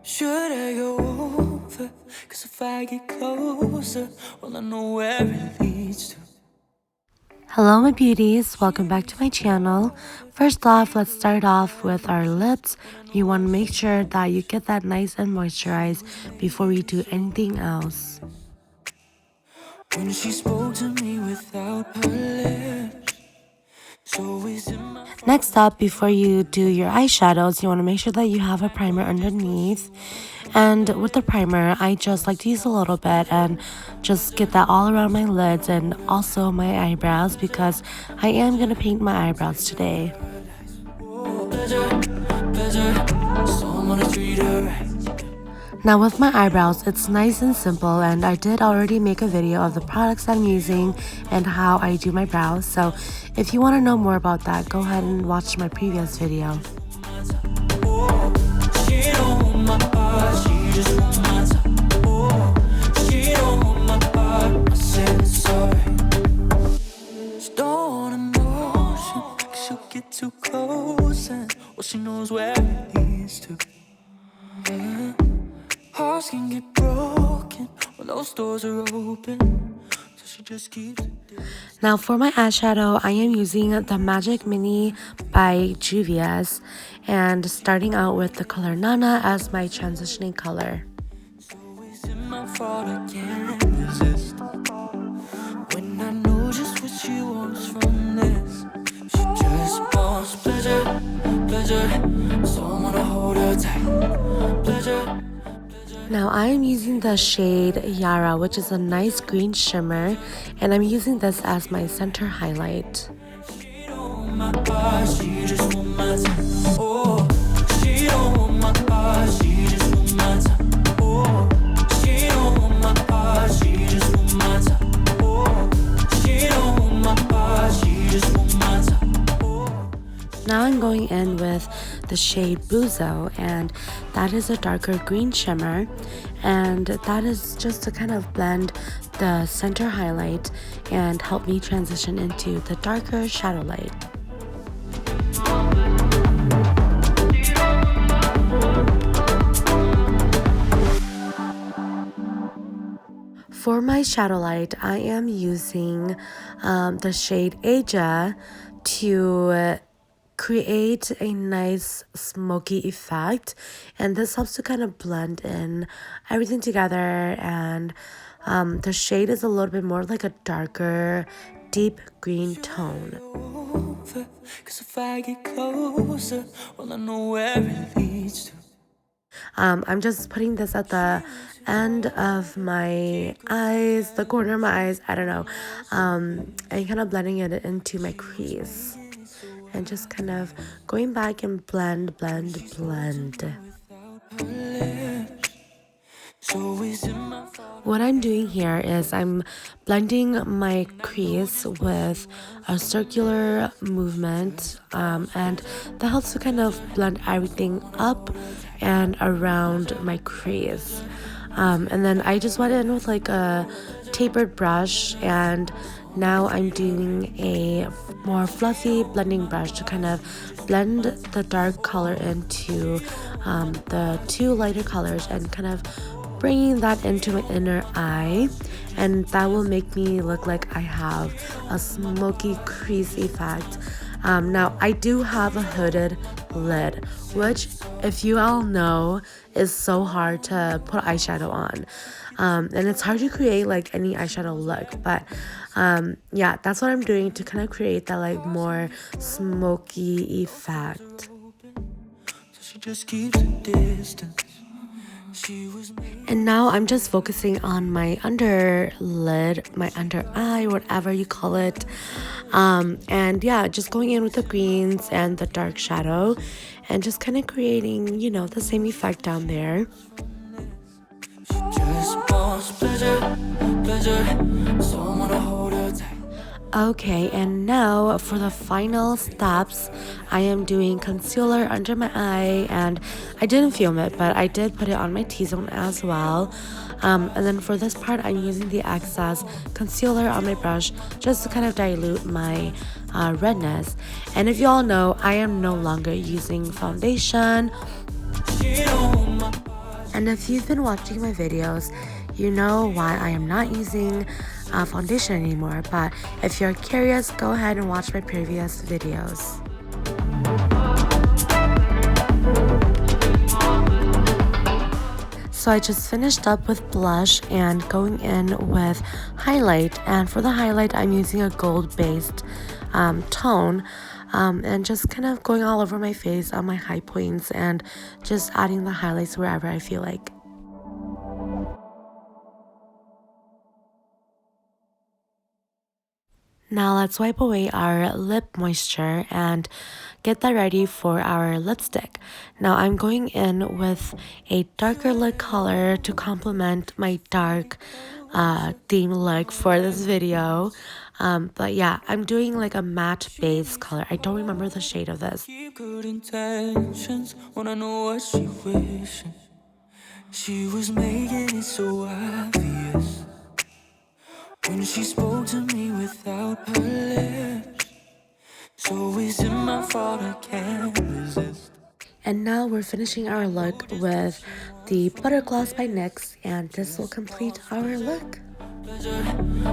Should I go over? Cause if I get closer, well, I know where it leads to. Hello my beauties, welcome back to my channel. First off, let's start off with our lips. You want to make sure that you get that nice and moisturized before we do anything else. When she spoke to me without her lips, so is in my Next up, before you do your eyeshadows, you want to make sure that you have a primer underneath. And with the primer, I just like to use a little bit and just get that all around my lids and also my eyebrows because I am going to paint my eyebrows today. pleasure, so I'm gonna treat her right. Now with my eyebrows, it's nice and simple, and I did already make a video of the products I'm using and how I do my brows, so if you want to know more about that, go ahead and watch my previous video. She don't want my heart, she just wants my time. She don't want my heart, I said sorry. She don't want emotion, cause she'll get too close and well, she knows where it leads to. Yeah. Hearts can get broken when those doors are open, so she just keeps it. Now for my eyeshadow, I am using the Magic Mini by Juvia's and starting out with the color Nana as my transitioning color. So is it my fault I can't resist when I know just what she wants from this? She just wants pleasure, so I wanna hold her tight. Pleasure. Now I am using the shade Yara, which is a nice green shimmer, and I'm using this as my center highlight. She don't want my heart, she just want my time. She don't want my heart, she just want my time. She don't want my heart, she just want my time. She don't want my heart, she just want my time. Now I'm going in with the shade Buzo, and that is a darker green shimmer, and that is just to kind of blend the center highlight and help me transition into the darker shadow light. For my shadow light, I am using the shade Aja to create a nice smoky effect, and this helps to kind of blend in everything together, and the shade is a little bit more like a darker deep green tone. Cause if I get closer, well, I know where it leads to. I'm just putting this at the end of my eyes, the corner of my eyes, I don't know, and kind of blending it into my crease. And just kind of going back and blend. What I'm doing here is I'm blending my crease with a circular movement, and that helps to kind of blend everything up and around my crease. And then I just went in with like a tapered brush, and now I'm doing a more fluffy blending brush to kind of blend the dark color into the two lighter colors and kind of bringing that into my inner eye, and that will make me look like I have a smoky crease effect. Now I do have a hooded lid, which, if you all know, is so hard to put eyeshadow on, and it's hard to create like any eyeshadow look, but yeah, that's what I'm doing to kind of create that like more smoky effect. So she just keeps a distance. And now I'm just focusing on my under lid, my under eye, whatever you call it. And yeah, just going in with the greens and the dark shadow and just kind of creating, you know, the same effect down there. She just wants pleasure, so I wanna hold her tight. Okay, and now for the final steps, I am doing concealer under my eye, and I didn't film it, but I did put it on my T-zone as well. And then for this part, I'm using the excess concealer on my brush just to kind of dilute my redness. And if you all know, I am no longer using foundation. And if you've been watching my videos, you know why I am not using foundation anymore. But if you're curious, go ahead and watch my previous videos. So I just finished up with blush and going in with highlight. And for the highlight, I'm using a gold-based tone. And just kind of going all over my face on my high points and just adding the highlights wherever I feel like. Now let's wipe away our lip moisture and get that ready for our lipstick. Now I'm going in with a darker lip color to complement my dark theme look for this video. But yeah, I'm doing like a matte base color. I don't remember the shade of this. Keep good intentions when I know what she wishing. She was making it so obvious when she spoke to me without her lips. So is it my fault I can't resist? And now we're finishing our look with the Butter Gloss by NYX, and this will complete our look. Pleasure,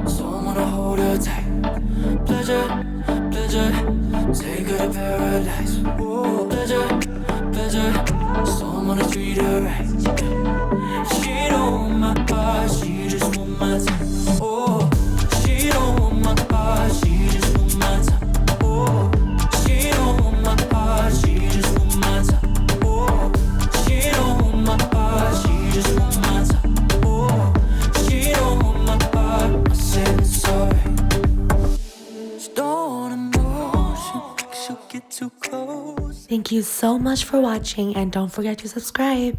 so I wanna hold her tight. Pleasure, pleasure, take her to paradise. Whoa, pleasure, pleasure, so I wanna treat her right. She don't want my heart, she just want my time. Oh, she don't want my heart, she just want my time. Oh, she don't want my heart, she just want my time. Oh, she don't want my heart, she just want my time. Oh, she don't want my heart, I said sorry. She don't want emotion, she'll get too close. Thank you so much for watching, and don't forget to subscribe.